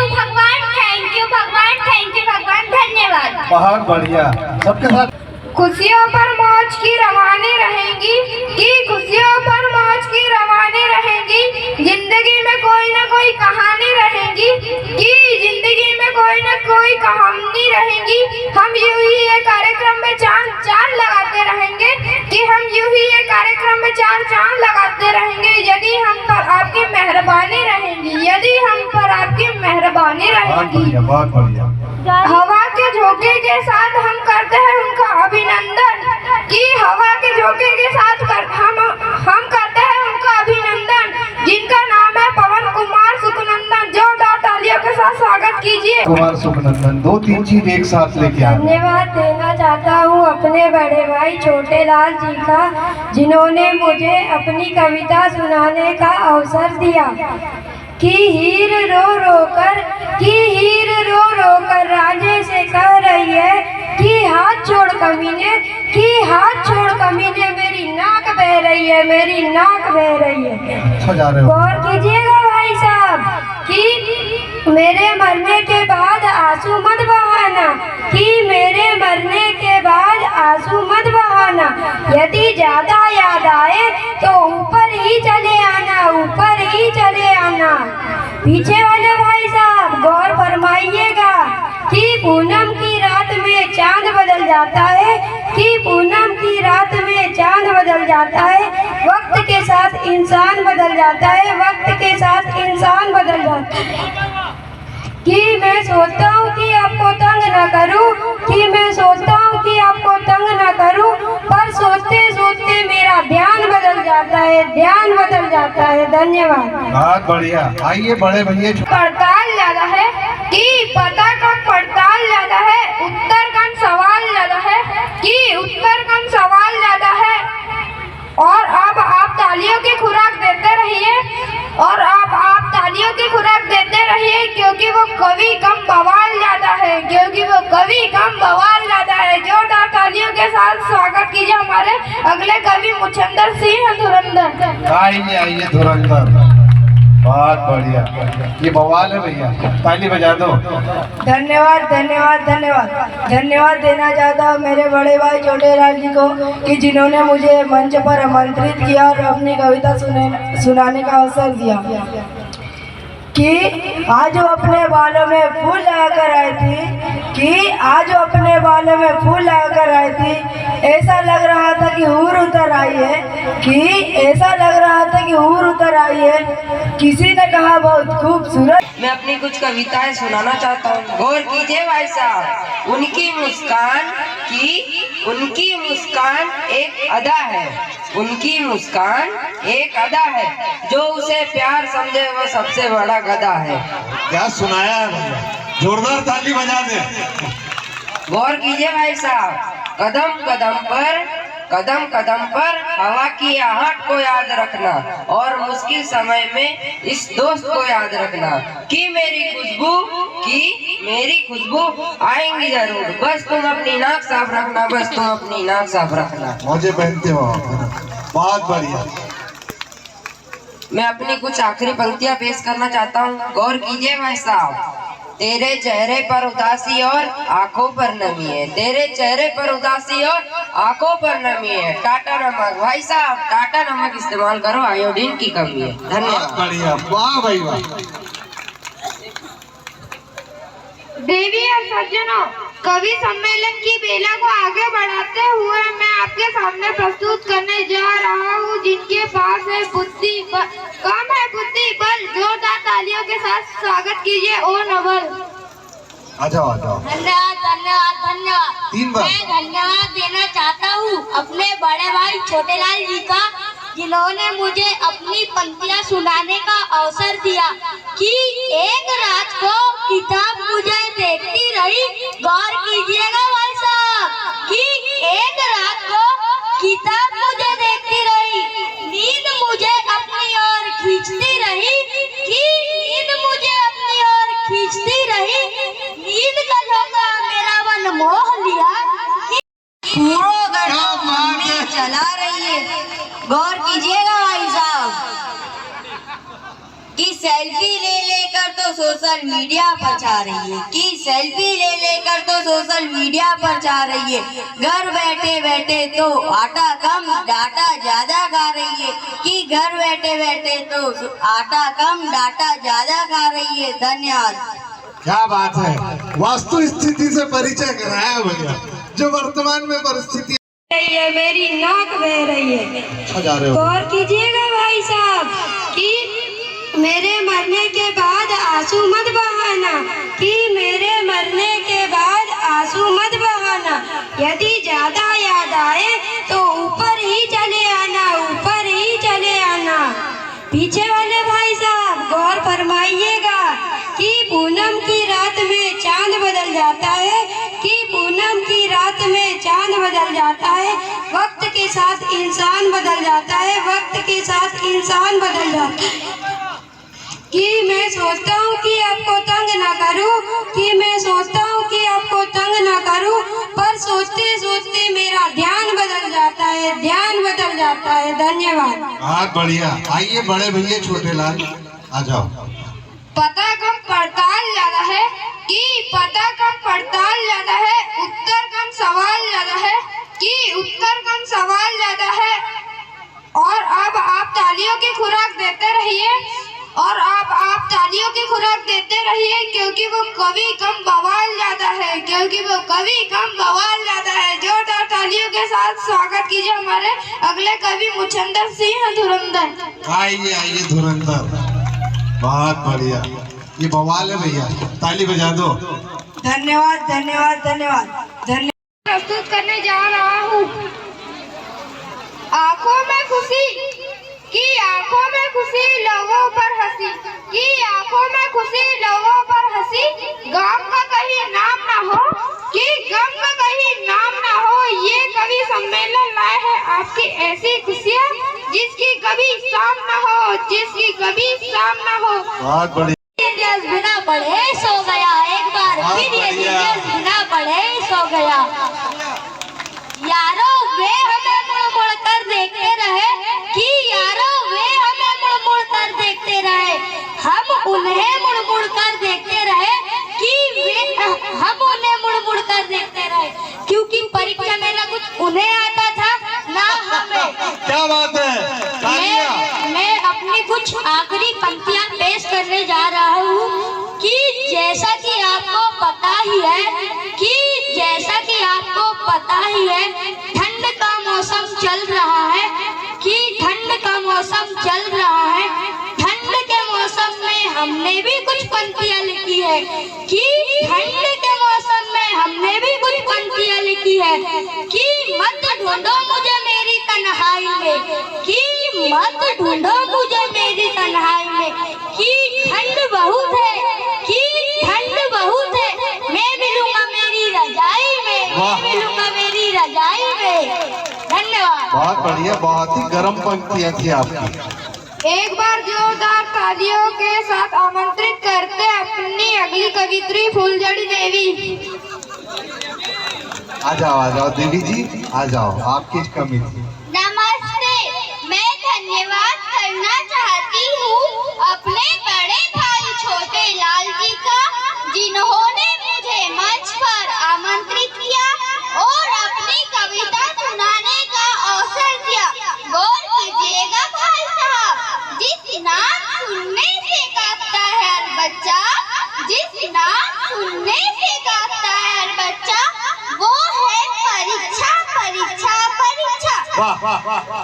भगवान, thank you भगवान, धन्यवाद। बहुत बढ़िया। सबके साथ खुशियों पर मौज की रवानी रहेंगी, कि खुशियों पर मौज की रवानी रहेंगी, जिंदगी में कोई ना कोई कहानी रहेगी, कि जिंदगी में कोई ना कोई कहानी रहेगी। हम यूं ही ये कार्यक्रम में चांद लगाते रहेंगे, कि हम यूं ही ये कार्यक्रम में चांद लगाते रहेंगे, यदि हम पर आपकी मेहरबानी रहेगी, यदि हम पर आपकी मेहरबानी रहेगी। बहुत बढ़िया। हवा के झोंके के साथ हम करते हैं उनका अभिनंदन, कि हवा के झोंके के साथ हम करते हैं उनका अभिनंदन, जिनका नाम है पवन कुमार सुखनंदन। जोरदार तालियों के साथ स्वागत कीजिए। कुमार सुखनंदन 2-3 चीज एक साथ लेके आए। धन्यवाद देना चाहता हूँ अपने बड़े भाई छोटे लाल जी का, जिन्होंने मुझे अपनी कविता सुनाने का अवसर दिया। कि हीर रो रो कर राजे से कह रही है, कि हाथ छोड़ कमीने, कि हाथ छोड़ कमीने, मेरी नाक बह रही है, मेरी नाक बह रही है। अच्छा जा रहे हो। गौर कीजिएगा भाई साहब, कि मेरे मरने के बाद आंसू मत बहाना, कि मेरे मरने के बाद आंसू मत बहाना, यदि ज्यादा याद आए तो ऊपर ही चले आना, ऊपर ही चले आना। पीछे वाले भाई साहब गौर फरमाइएगा, कि पूनम की रात में चांद बदल जाता है, कि पूनम की रात में चांद बदल जाता है, वक्त के साथ इंसान बदल जाता है, वक्त के साथ इंसान बदल जाता है। कि मैं सोचता हूँ कि आपको तंग न करूँ, कि मैं सोचता हूँ कि आपको तंग न करूँ, पर सोचते सोचते मेरा ध्यान बदल जाता है, ध्यान बदल जाता है। धन्यवाद। बहुत बढ़िया। आइए बड़े भैया। पड़ताल ज्यादा है, कि पता कम पड़ताल ज्यादा है, उत्तर कम सवाल ज्यादा है, कि उत्तर कम सवाल ज्यादा है। और अब आप तालियों की खुराक देते रहिए, और आप तालियों की खुराक देते रहिए, क्योंकि वो कवि कम बवाल ज्यादा है, क्योंकि वो कवि कम बवाल ज्यादा है। जोरदार तालियों के साथ स्वागत कीजिए हमारे अगले कवि मुछंदर सिंह धुरंधर। आइए धुरंधर। बहुत बढ़िया। ये बवाल है भैया, ताली बजा दो। धन्यवाद धन्यवाद धन्यवाद धन्यवाद देना चाहता हूँ मेरे बड़े भाई छोटे लाल जी को, कि जिन्होंने मुझे मंच पर आमंत्रित किया और अपनी कविता सुनाने का अवसर दिया। कि आज वो अपने बालों में फूल लगाकर आई थी, कि आज वो अपने बालों में फूल लगाकर आई थी, ऐसा लग रहा था कि हूर उतर आई है, कि ऐसा लग रहा था कि हूर उतर आई है, किसी ने कहा बहुत खूबसूरत। मैं अपनी कुछ कविताएं सुनाना चाहता हूँ, गौर कीजिए भाई साहब। उनकी मुस्कान एक अदा है, उनकी मुस्कान एक अदा है, जो उसे प्यार समझे वो सबसे बड़ा गधा है। क्या सुनाया है भैया, जोरदार ताली बजा दे। गौर कीजिए भाई साहब। कदम कदम पर हवा की आहट को याद रखना, और मुश्किल समय में इस दोस्त को याद रखना, कि मेरी खुशबू आएंगी जरूर, बस तुम अपनी नाक साफ रखना, बस तुम अपनी नाक साफ रखना। मौजे पहनते हो। बहुत बढ़िया। मैं अपनी कुछ आखिरी पंक्तियां पेश करना चाहता हूँ, गौर कीजिए भाई साहब। तेरे चेहरे पर उदासी और आंखों पर नमी है, तेरे चेहरे पर उदासी और आंखों पर नमी है। टाटा नमक भाई साहब, टाटा नमक इस्तेमाल करो, आयोडीन की कमी है। धन्यवाद। बढ़िया। वाह भाई वाह। देवी और सज्जनों, कवि सम्मेलन की बेला को आगे बढ़ाते हुए मैं आपके सामने प्रस्तुत करने जा रहा हूँ, जिनके पास है बुद्धि कम है बुद्धि बल। जोरदार तालियों के साथ स्वागत कीजिए ओ नवल। आ जाओ आ जाओ। धन्यवाद धन्यवाद धन्यवाद। 3 बार। मैं धन्यवाद देना चाहता हूँ अपने बड़े भाई छोटे लाल जी का, जिन्होंने मुझे अपनी पंक्तियाँ सुनाने का अवसर दिया। कि एक रात को किताब मुझे देखती रही, गौर कीजिएगा भाई साहब, कि एक रात को किताब मुझे देखती रही, नींद मुझे अपनी ओर खींचती रही, कि नींद मुझे अपनी ओर खींचती रही, नींद का झोंका मेरा मन मोह लिया, पूरा गड्ढा चला रही है। गौर कीजिएगा भाई साहब, कि सेल्फी ले लेकर तो सोशल मीडिया पर छा रही है, कि सेल्फी ले लेकर तो सोशल मीडिया पर छा रही है। घर बैठे बैठे तो आटा कम डाटा ज्यादा खा रही है, कि घर बैठे बैठे तो आटा कम डाटा ज्यादा खा रही है। धन्यवाद। क्या बात है, वास्तु स्थिति से परिचय कराया भैया। जो वर्तमान में परिस्थिति ये मेरी नाक बह रही है। अच्छा जा रहे हो। गौर कीजिएगा भाई साहब कि मेरे मरने के बाद आंसू मत बहाना, कि मेरे मरने के बाद आंसू मत बहाना। यदि ज्यादा याद आए तो ऊपर ही चले आना, ऊपर ही चले आना। पीछे वाले भाई साहब गौर फरमाइएगा कि पूनम की रात में चांद बदल जाता है, कि पूनम की रात में चांद बदल जाता है। वक्त के साथ इंसान बदल जाता है, वक्त के साथ इंसान बदल जाता है। कि मैं सोचता हूँ कि आपको तंग ना करूँ, कि मैं सोचता हूँ कि आपको तंग ना करूँ, पर सोचते सोचते मेरा ध्यान बदल जाता है, ध्यान बदल जाता है। धन्यवाद। बहुत बढ़िया। आइए बड़े भैया छोटे लाल आ जाओ। पता कम पड़ताल ज्यादा है, कि पता कम पड़ताल ज्यादा है। उत्तर कम सवाल ज्यादा है, कि उत्तर कम सवाल ज्यादा है। और अब आप तालियों की खुराक देते रहिए, और आप तालियों की खुराक देते रहिए, क्योंकि वो कभी कम बवाल ज्यादा है, क्योंकि वो कभी कम बवाल ज्यादा है। जोरदार तालियों के साथ स्वागत कीजिए हमारे अगले कवि मुचंदर सिंह धुरंधर। आइए आइए धुरंधर। बहुत बढ़िया। ये बवाल है भैया, ताली बजा दो। धन्यवाद धन्यवाद धन्यवाद धन्यवाद। प्रस्तुत करने जा रहा हूँ आंखों में खुशी, कि आंखों में खुशी लोगों पर हंसी, कि आंखों में खुशी लोगों पर हंसी। गम का कहीं नाम ना हो, कि गम का कहीं नाम ना हो। ये कवि सम्मेलन लाए हैं आपकी ऐसी खुशियाँ जिसकी कभी शाम ना हो, जिसकी कभी शाम ना हो। बहुत बढ़िया। बिना पढ़े सो गया, एक बार फिर ये जीसस बिना पढ़े सो गया। यारो वे हमें मुड़ मुड़ कर देखते रहे, कि यारो वे हमें मुड़ मुड़ कर देखते रहे। हम उन्हें मुड़ मुड़ कर देखते रहे, कि हम उन्हें मुड़ मुड़ कर देखते रहे। क्योंकि परीक्षा में ना कुछ उन्हें आता था ना हमें। क्या बात है। मैं अपनी कुछ आखिरी पंक्तियां पेश करने जा रहा हूँ, कि जैसा कि आपको पता ही है, कि जैसा कि आपको पता ही है, ठंड का मौसम चल रहा है, कि ठंड का मौसम चल रहा है। ठंड के मौसम में हमने भी कुछ पंक्तियां लिखी है, कि ठंड के मौसम में हमने भी कुछ पंक्तियां लिखी है। कि मत ढूंढो मुझे मेरी तन्हाई में, कि मत ढूंढो मुझे मेरी तन्हाई में, कि ठंड बहुत है, कि ठंड बहुत है। मैं मिलूंगा मेरी रजाई में, मैं मिलूंगा मेरी रजाई में। धन्यवाद। बहुत बढ़िया। बहुत ही गर्म पंक्तियां थी आपकी। एक बार जोरदार तालियों के साथ आमंत्रित करते अपनी अगली कवित्री फूलझड़ी देवी। आ जाओ देवी जी, आ जाओ। आपकी कमी थी। नमस्ते। मैं धन्यवाद करना चाहती हूँ अपने बड़े भाई छोटे लाल जी का, जिन्होंने मुझे मंच पर आमंत्रित किया और अपनी कविता सुनाने का अवसर दिया। गौर कीजिएगा भाई साहब, जिस नाम सुनने से कांपता है हर बच्चा, जिस नाम सुनने से कांपता है हर बच्चा, वो है परीक्षा परीक्षा परीक्षा। वाह वाह वाह।